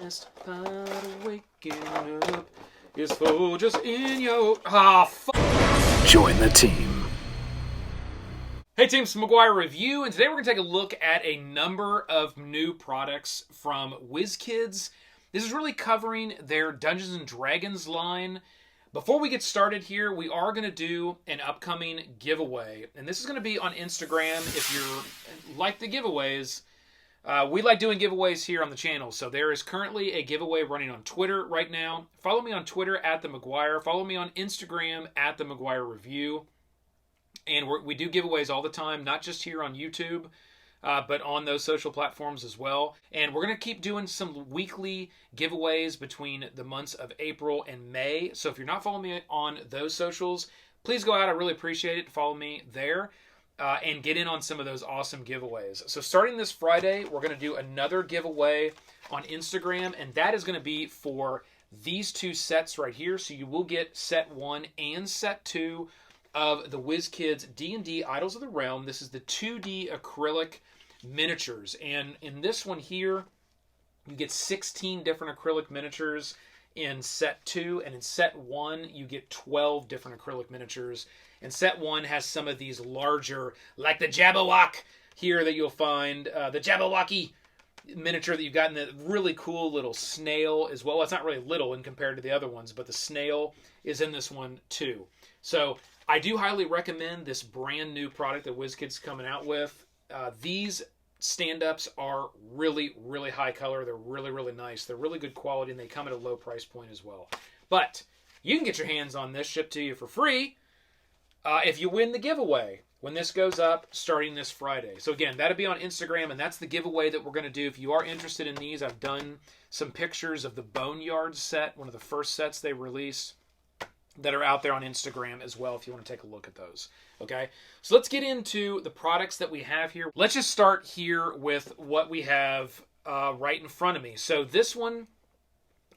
best part of waking up is Folgers in your... Ah, Join the team. Hey team, it's McGuire Review, and today we're going to take a look at a number of new products from Wizkids. This is really covering their Dungeons & Dragons line. Before we get started here, we are going to do an upcoming giveaway, and this is going to be on Instagram. If you like the giveaways, we like doing giveaways here on the channel, so there is currently a giveaway running on Twitter right now. Follow me on Twitter at theMCGuiRE. Follow me on Instagram at theMCGuiREView. And we do giveaways all the time, not just here on YouTube, but on those social platforms as well. And we're going to keep doing some weekly giveaways between the months of April and May. So if you're not following me on those socials, please go out. I really appreciate it. Follow me there and get in on some of those awesome giveaways. So starting this Friday, we're going to do another giveaway on Instagram, and that is going to be for these two sets right here. So you will get set 1 and set 2 of the Wizkids D&D Idols of the Realm. This is the 2D acrylic miniatures. And in this one here, you get 16 different acrylic miniatures in set 2. And in set 1, you get 12 different acrylic miniatures. And set 1 has some of these larger, like the Jabberwock here that you'll find. The Jabberwocky miniature that you've got in the really cool little snail as well. Well, it's not really little in compared to the other ones, but the snail is in this one too. So I do highly recommend this brand new product that Wizkids coming out with. These stand-ups are really, really high color. They're really, really nice. They're really good quality, and they come at a low price point as well. But you can get your hands on this shipped to you for free if you win the giveaway when this goes up starting this Friday. So again, that'll be on Instagram, and that's the giveaway that we're going to do. If you are interested in these, I've done some pictures of the Boneyard set, one of the first sets they released, that are out there on Instagram as well if you want to take a look at those. Okay, so let's get into the products that we have here. Let's just start here with what we have right in front of me. So this one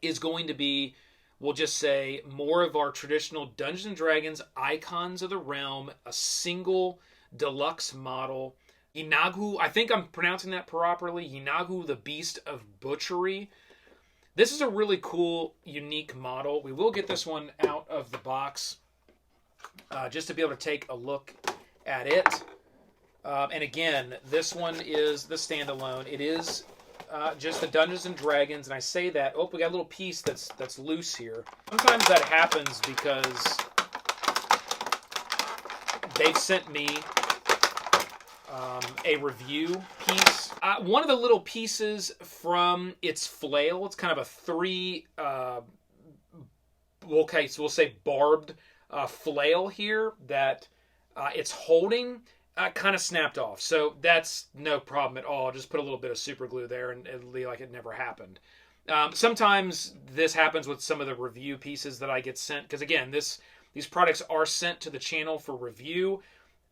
is going to be, we'll just say, more of our traditional Dungeons & Dragons Icons of the Realm, a single deluxe model. Inaugu, I think I'm pronouncing that properly, Inaugu the Beast of Butchery. This is a really cool, unique model. We will get this one out of the box just to be able to take a look at it. And again, this one is the standalone. It is just the Dungeons & Dragons, and I say that, oh, we got a little piece that's loose here. Sometimes that happens because they've sent me a review piece. One of the little pieces from its flail, it's kind of a 3, okay, so we'll say barbed flail here that it's holding, kind of snapped off. So that's no problem at all. Just put a little bit of super glue there and it'll be like it never happened. Sometimes this happens with some of the review pieces that I get sent, because again, these products are sent to the channel for review.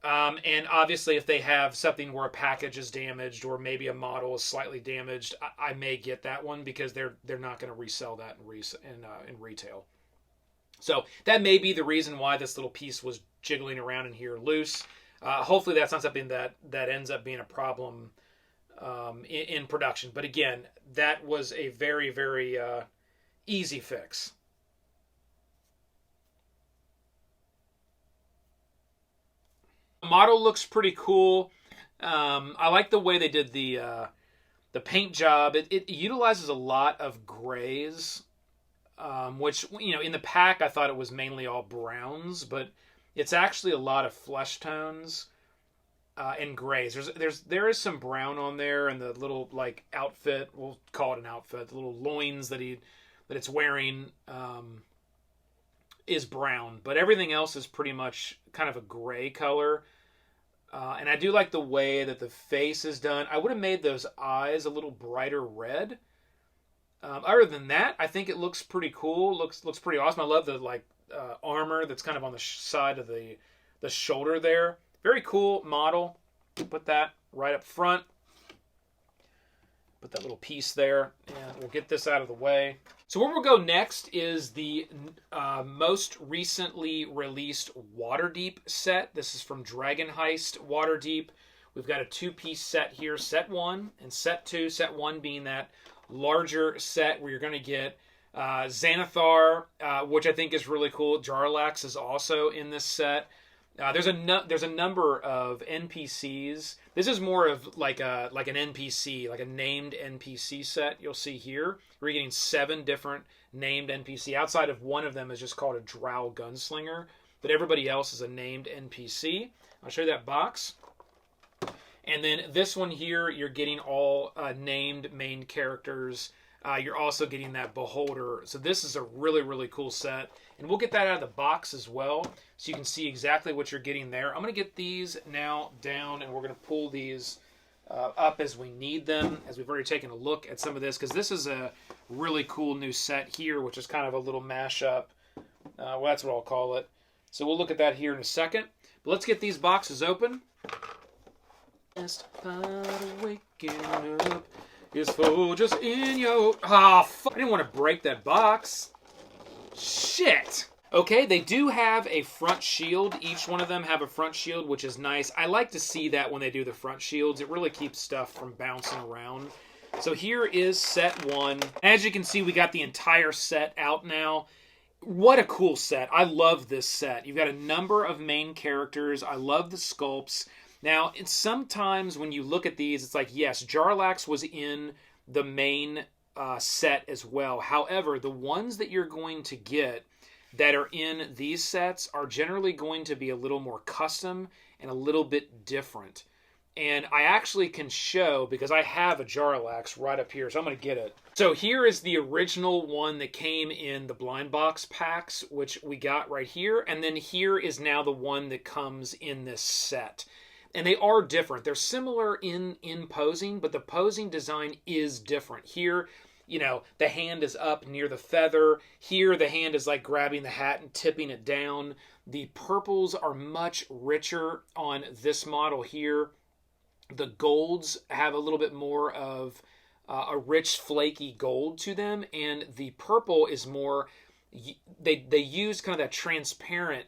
And obviously if they have something where a package is damaged or maybe a model is slightly damaged, I may get that one because they're not going to resell that in retail. So that may be the reason why this little piece was jiggling around in here loose. Hopefully that's not something that ends up being a problem in production. But again, that was a very, very easy fix. The model looks pretty cool. I like the way they did the paint job. It utilizes a lot of grays, which, you know, in the pack I thought it was mainly all browns, but it's actually a lot of flesh tones and grays. There is some brown on there, and the little like outfit, we'll call it an outfit, the little loins that it's wearing is brown, but everything else is pretty much kind of a gray color. And I do like the way that the face is done. I would have made those eyes a little brighter red. Other than that, I think it looks pretty cool. Looks pretty awesome. I love the armor that's kind of on the side of the shoulder there. Very cool model. Put that right up front. Put that little piece there, and we'll get this out of the way. So where we'll go next is the most recently released Waterdeep set. This is from Dragon Heist Waterdeep. We've got a 2-piece set here, set 1 and set 2. Set 1 being that larger set where you're going to get Xanathar, which I think is really cool. Jarlax is also in this set. There's a number of NPCs. This is more of like an NPC, like a named NPC set. You'll see here we're getting 7 different named NPC. Outside of one of them is just called a Drow Gunslinger, but everybody else is a named NPC. I'll show you that box. And then this one here, you're getting all named main characters. You're also getting that Beholder. So this is a really, really cool set. And we'll get that out of the box as well, so you can see exactly what you're getting there. I'm going to get these now down, and we're going to pull these up as we need them, as we've already taken a look at some of this, because this is a really cool new set here, which is kind of a little mashup. Well, that's what I'll call it. So we'll look at that here in a second. But let's get these boxes open. Best part of waking up is for just in your... Ah, fuck. I didn't want to break that box. Shit. Okay, they do have a front shield. Each one of them have a front shield, which is nice. I like to see that when they do the front shields. It really keeps stuff from bouncing around. So here is set 1. As you can see, we got the entire set out now. What a cool set. I love this set. You've got a number of main characters. I love the sculpts. Now, it's sometimes when you look at these, it's like, yes, Jarlax was in the main set as well. However, the ones that you're going to get that are in these sets are generally going to be a little more custom and a little bit different. And I actually can show, because I have a Jarlax right up here, so I'm going to get it. So here is the original one that came in the blind box packs, which we got right here. And then here is now the one that comes in this set. And they are different. They're similar in posing, but the posing design is different. Here, you know, the hand is up near the feather. Here, the hand is like grabbing the hat and tipping it down. The purples are much richer on this model here. The golds have a little bit more of a rich, flaky gold to them. And the purple is more, they use kind of that transparent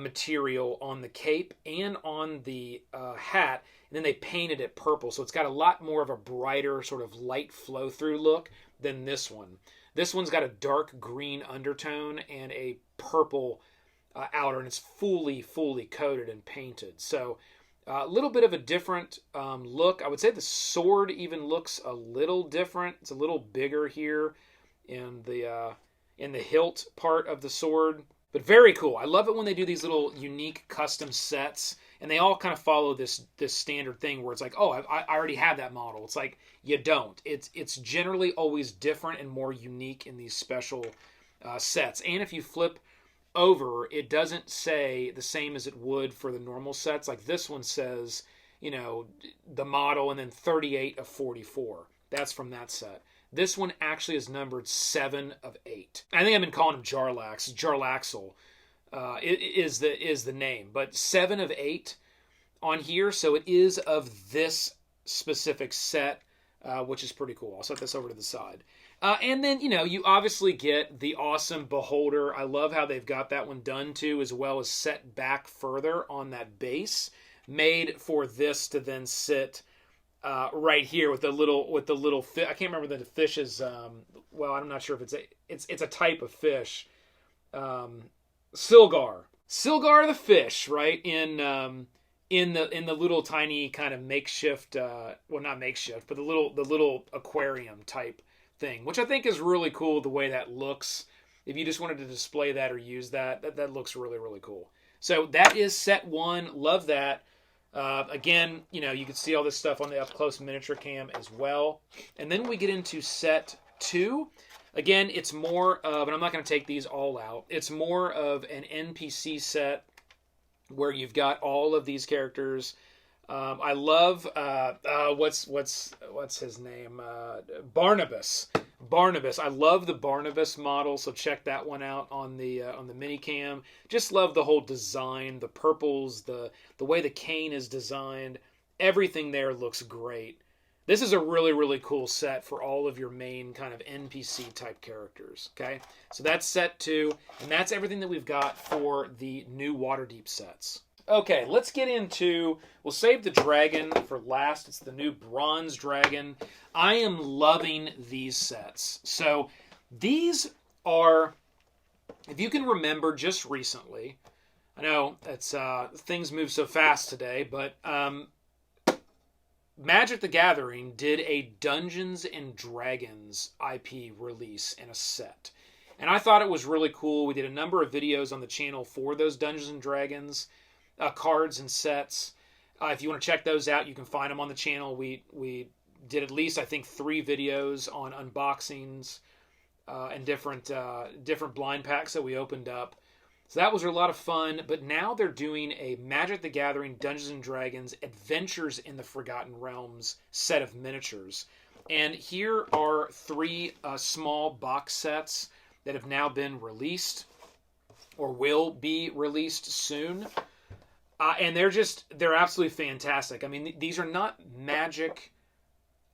material on the cape and on the hat, and then they painted it purple, so it's got a lot more of a brighter sort of light flow through look than this one. This one's got a dark green undertone and a purple outer, and it's fully coated and painted. So a little bit of a different look. I would say the sword even looks a little different. It's a little bigger here in the hilt part of the sword. But very cool. I love it when they do these little unique custom sets, and they all kind of follow this standard thing where it's like, oh, I already have that model. It's like, you don't. It's generally always different and more unique in these special sets. And if you flip over, it doesn't say the same as it would for the normal sets. Like this one says, you know, the model and then 38 of 44. That's from that set. This one actually is numbered 7 of 8. I think I've been calling him Jarlax. Jarlaxle is the name. But 7 of 8 on here. So it is of this specific set, which is pretty cool. I'll set this over to the side. And then, you know, you obviously get the awesome Beholder. I love how they've got that one done too, as well as set back further on that base, made for this to then sit right here with the little fish. I can't remember the fish's. Well, I'm not sure if it's a type of fish. Silgar the fish, right? In the little tiny kind of makeshift. Well, not makeshift, but the little aquarium type thing, which I think is really cool. The way that looks. If you just wanted to display that or use that looks really, really cool. So that is set 1. Love that. Again, you know, you can see all this stuff on the up-close miniature cam as well. And then we get into set 2. Again, it's more of, and I'm not going to take these all out, it's more of an NPC set where you've got all of these characters. I love, what's his name? Barnabas. I love the Barnabas model, so check that one out on the minicam. Just love the whole design, the purples, the way the cane is designed. Everything there looks great. This is a really, really cool set for all of your main kind of NPC type characters. Okay, so that's set 2, and that's everything that we've got for the new Waterdeep sets. Okay, let's get into... We'll save the dragon for last. It's the new bronze dragon. I am loving these sets. So these are... If you can remember just recently... I know it's things move so fast today, but Magic the Gathering did a Dungeons and Dragons IP release in a set. And I thought it was really cool. We did a number of videos on the channel for those Dungeons and Dragons cards and sets. If you want to check those out, you can find them on the channel. We did at least, I think, 3 videos on unboxings and different blind packs that we opened up. So that was a lot of fun, but now they're doing a Magic the Gathering Dungeons & Dragons Adventures in the Forgotten Realms set of miniatures. And here are 3 small box sets that have now been released or will be released soon. And they're absolutely fantastic. I mean, these are not Magic,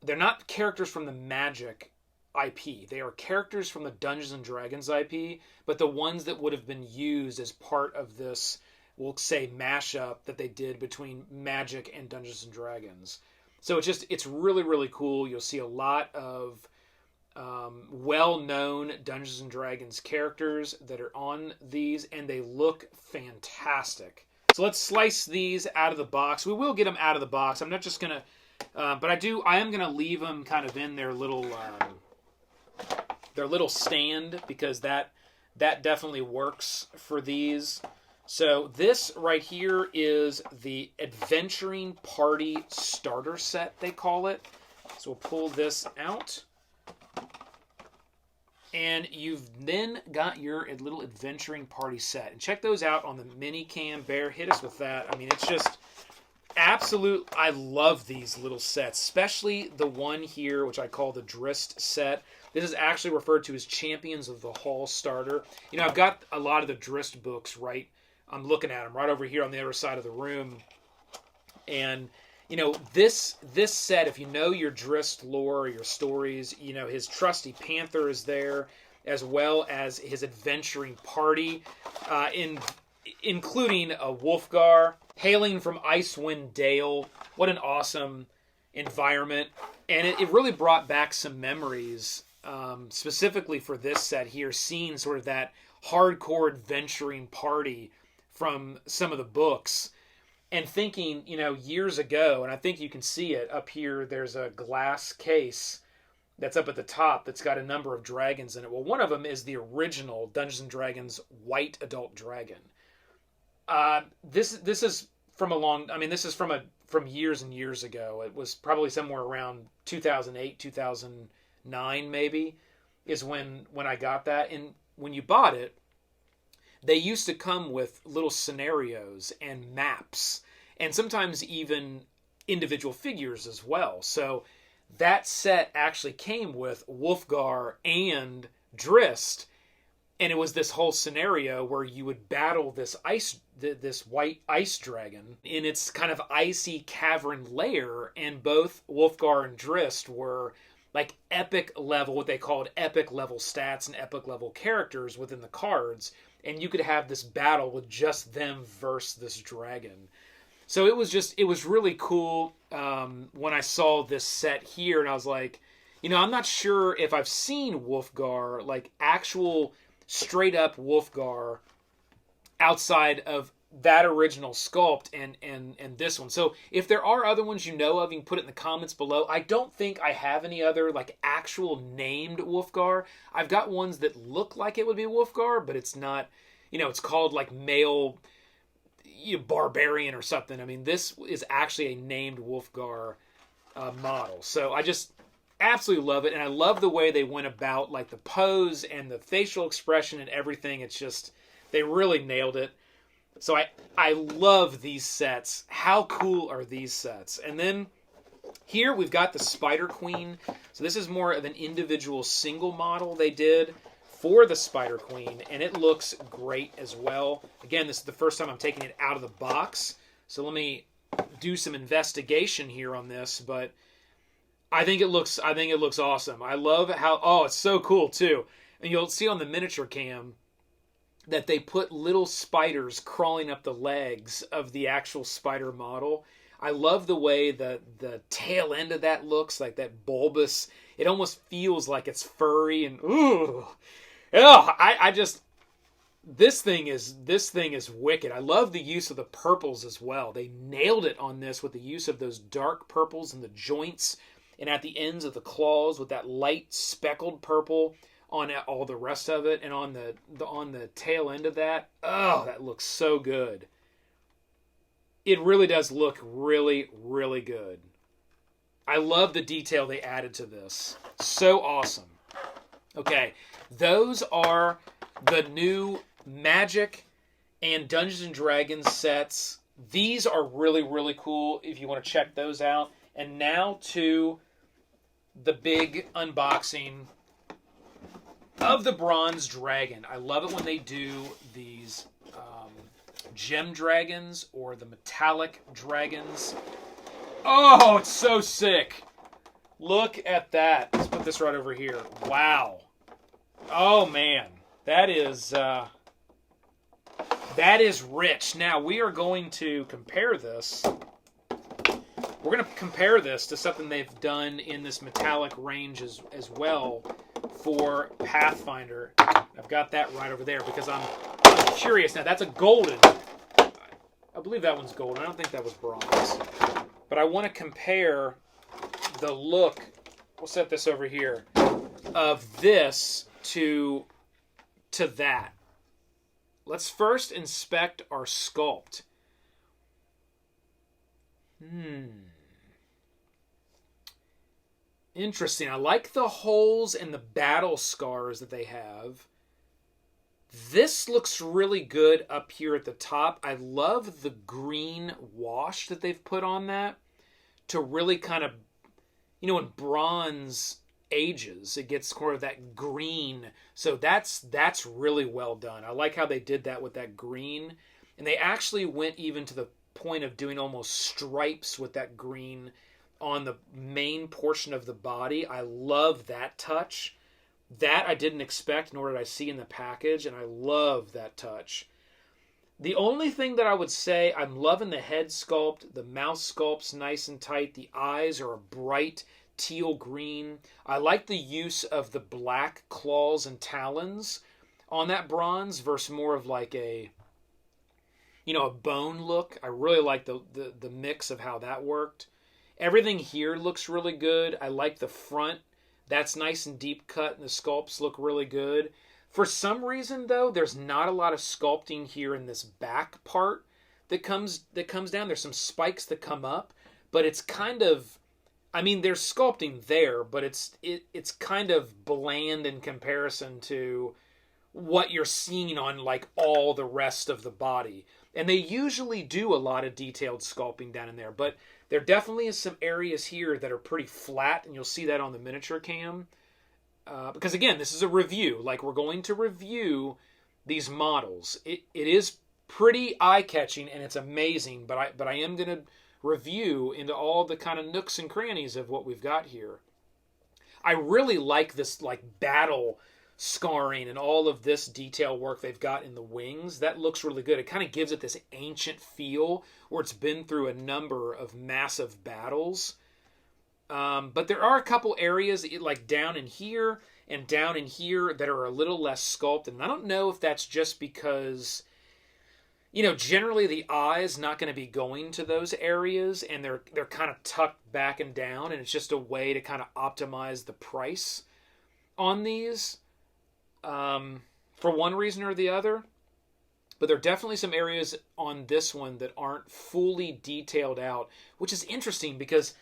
they're not characters from the Magic IP. They are characters from the Dungeons and Dragons IP, but the ones that would have been used as part of this, we'll say, mashup that they did between Magic and Dungeons and Dragons. So it's really, really cool. You'll see a lot of well-known Dungeons and Dragons characters that are on these, and they look fantastic. So let's slice these out of the box. We will get them out of the box. I'm not just going to, but I am going to leave them kind of in their little stand, because that definitely works for these. So this right here is the Adventuring Party Starter Set, they call it. So we'll pull this out. And you've then got your little Adventuring Party set. And check those out on the mini cam. Bear, hit us with that. I mean, it's just absolute. I love these little sets, especially the one here, which I call the Drizzt set. This is actually referred to as Champions of the Hall starter. You know, I've got a lot of the Drizzt books, right? I'm looking at them right over here on the other side of the room. And, you know, this set, if you know your Drizzt lore or your stories, you know, his trusty Panther is there, as well as his adventuring party, including a Wolfgar, hailing from Icewind Dale. What an awesome environment. And it really brought back some memories, specifically for this set here, seeing sort of that hardcore adventuring party from some of the books, and thinking, you know, years ago, and I think you can see it up here, there's a glass case that's up at the top that's got a number of dragons in it. Well, one of them is the original Dungeons and Dragons White Adult Dragon. This is from years and years ago. It was probably somewhere around 2008, 2009 maybe, is when I got that. And when you bought it, they used to come with little scenarios and maps, and sometimes even individual figures as well. So that set actually came with Wolfgar and Drizzt, and it was this whole scenario where you would battle this white ice dragon in its kind of icy cavern lair, and both Wolfgar and Drizzt were like epic level, what they called epic level stats and epic level characters within the cards, and you could have this battle with just them versus this dragon. So it was really cool when I saw this set here, and I was like, you know, I'm not sure if I've seen Wolfgar, like actual straight up Wolfgar, outside of that original sculpt and this one. So if there are other ones you know of, you can put it in the comments below. I don't think I have any other like actual named Wolfgar. I've got ones that look like it would be Wolfgar, but it's not, you know, it's called like male barbarian or something. I mean, this is actually a named Wolfgar model. So I just absolutely love it, and I love the way they went about like the pose and the facial expression and everything. It's just, they really nailed it. So I love these sets. How cool are these sets? And then here we've got the Spider Queen. So this is more of an individual single model they did for the Spider Queen, and it looks great as well. Again, this is the first time I'm taking it out of the box, so let me do some investigation here on this, but I think it looks awesome. I love how, oh, it's so cool too. And you'll see on the miniature cam, that they put little spiders crawling up the legs of the actual spider model. I love the way the tail end of that looks, like that bulbous. It almost feels like it's furry and ooh. Oh, I just this thing is wicked. I love the use of the purples as well. They nailed it on this with the use of those dark purples in the joints and at the ends of the claws with that light speckled purple on all the rest of it, and on the tail end of that. Oh, that looks so good. It really does look really, really good. I love the detail they added to this. So awesome. Okay, those are the new Magic and Dungeons & Dragons sets. These are really, really cool if you want to check those out. And now to the big unboxing of the Bronze Dragon. I love it when they do these gem dragons or the metallic dragons. Oh, it's so sick. Look at that. Let's put this right over here. Wow. Oh, man. That is rich. Now, we are going to compare this. We're going to compare this to something they've done in this metallic range as well for Pathfinder. I've got that right over there because I'm curious. Now, that's a golden. I believe that one's golden. I don't think that was bronze. But I want to compare the look. We'll set this over here. Of this to that. Let's first inspect our sculpt. Interesting. I like the holes and the battle scars that they have. This looks really good up here at the top. I love the green wash that they've put on that to really kind of, when bronze ages, it gets sort of that green. So that's really well done. I like how they did that with that green. And they actually went even to the point of doing almost stripes with that green on the main portion of the body. I love that touch. That I didn't expect, nor did I see in the package, and I love that touch. The only thing that I would say, I'm loving the head sculpt. The mouth sculpt's nice and tight. The eyes are a bright teal green. I like the use of the black claws and talons on that bronze versus more of like a bone look. I really like the mix of how that worked. Everything here looks really good. I like the front. That's nice and deep cut, and the sculpts look really good. For some reason, though, there's not a lot of sculpting here in this back part that comes down. There's some spikes that come up, but it's kind of, there's sculpting there, but it's kind of bland in comparison to what you're seeing on like all the rest of the body. And they usually do a lot of detailed sculpting down in there, but there definitely is some areas here that are pretty flat, and you'll see that on the miniature cam. Because again, this is a review. Like, we're going to review these models. It is pretty eye-catching, and it's amazing, but I am going to review into all the kind of nooks and crannies of what we've got here. I really like this like battle scarring and all of this detail work they've got in the wings. That looks really good. It kind of gives it this ancient feel where it's been through a number of massive battles. But there are a couple areas like down in here and down in here that are a little less sculpted. And I don't know if that's just because, generally the eye is not going to be going to those areas, and they're kind of tucked back and down, and it's just a way to kind of optimize the price on these. For one reason or the other. But there are definitely some areas on this one that aren't fully detailed out, which is interesting because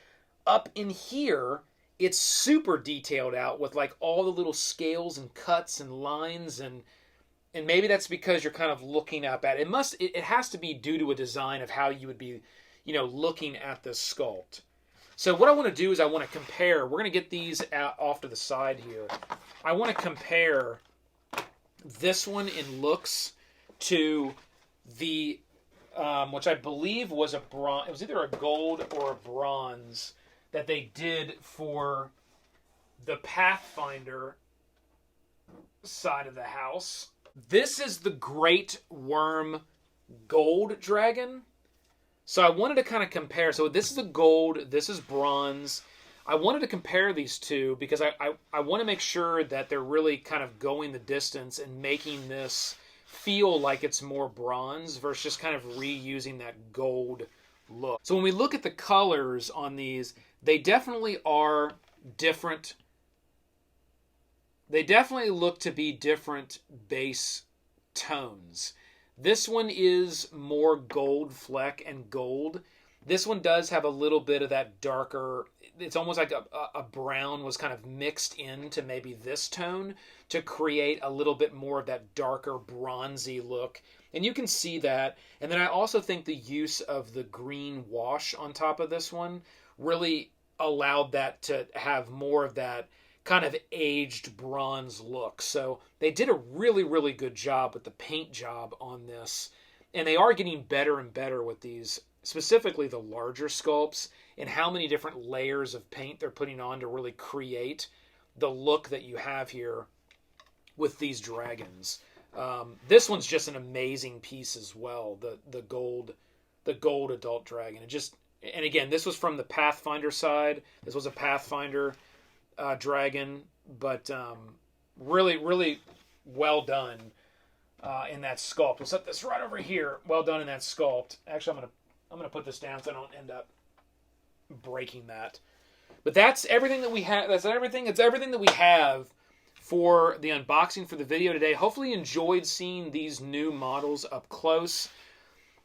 up in here, it's super detailed out with like all the little scales and cuts and lines, and maybe that's because you're kind of looking up at it. It has to be due to a design of how you would be, looking at this sculpt. So what I want to do is I want to compare. We're going to get these off to the side here. I want to compare this one in looks to the, which I believe was a bronze. It was either a gold or a bronze that they did for the Pathfinder side of the house. This is the Great Worm Gold Dragon. So I wanted to kind of compare. So this is the gold, this is bronze. I wanted to compare these two because I want to make sure that they're really kind of going the distance and making this feel like it's more bronze versus just kind of reusing that gold look. So when we look at the colors on these, they definitely are different. They definitely look to be different base tones. This one is more gold fleck and gold. This one does have a little bit of that darker, it's almost like a brown was kind of mixed into maybe this tone to create a little bit more of that darker bronzy look. And you can see that. And then I also think the use of the green wash on top of this one really allowed that to have more of that kind of aged bronze look. So they did a really, really good job with the paint job on this. And they are getting better and better with these, specifically the larger sculpts, and how many different layers of paint they're putting on to really create the look that you have here with these dragons. This one's just an amazing piece as well. The gold adult dragon. And again, this was from the Pathfinder side. This was a Pathfinder dragon, but really, really well done in that sculpt. We'll set this right over here. Well done in that sculpt. Actually, I'm gonna put this down so I don't end up breaking that. But that's everything that we have. That's everything. It's everything that we have for the unboxing for the video today. Hopefully you enjoyed seeing these new models up close.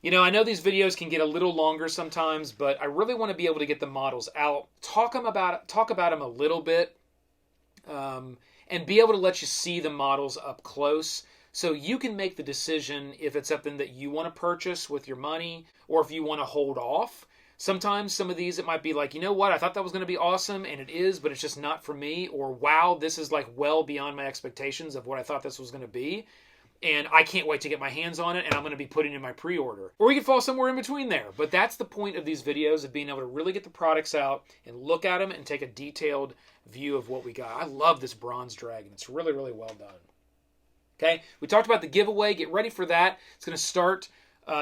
You know, I know these videos can get a little longer sometimes, but I really want to be able to get the models out, talk about them a little bit, and be able to let you see the models up close, so you can make the decision if it's something that you want to purchase with your money, or if you want to hold off. Sometimes some of these, it might be like, you know what, I thought that was going to be awesome, and it is, but it's just not for me. Or, wow, this is like well beyond my expectations of what I thought this was going to be, and I can't wait to get my hands on it, and I'm going to be putting in my pre-order. Or you can fall somewhere in between there. But that's the point of these videos, of being able to really get the products out and look at them and take a detailed view of what we got. I love this bronze dragon. It's really, really well done. Okay, we talked about the giveaway. Get ready for that. It's going to start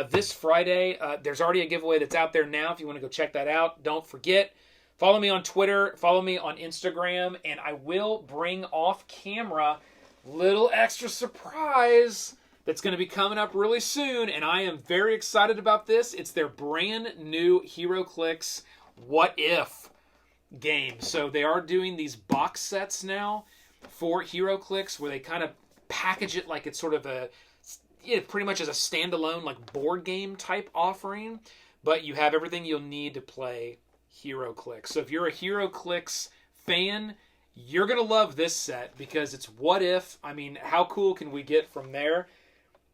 this Friday. There's already a giveaway that's out there now if you want to go check that out. Don't forget, follow me on Twitter, follow me on Instagram, and I will bring off camera little extra surprise that's going to be coming up really soon, and I am very excited about this. It's their brand new HeroClix What If game. So they are doing these box sets now for HeroClix, where they kind of package it like it's sort of pretty much as a standalone like board game type offering, but you have everything you'll need to play HeroClix. So if you're a HeroClix fan, you're going to love this set, because it's What If. I mean, how cool can we get from there?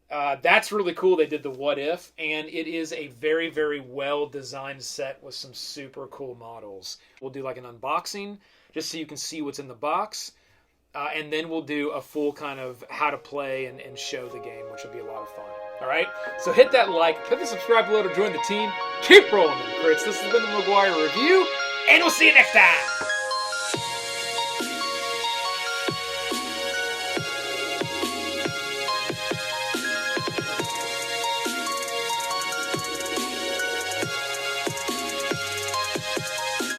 That's really cool. They did the What If, and it is a very, very well-designed set with some super cool models. We'll do like an unboxing, just so you can see what's in the box, and then we'll do a full kind of how to play and show the game, which will be a lot of fun. All right? So hit that like, hit the subscribe below to join the team. Keep rolling them crits. This has been the McGuire Review, and we'll see you next time.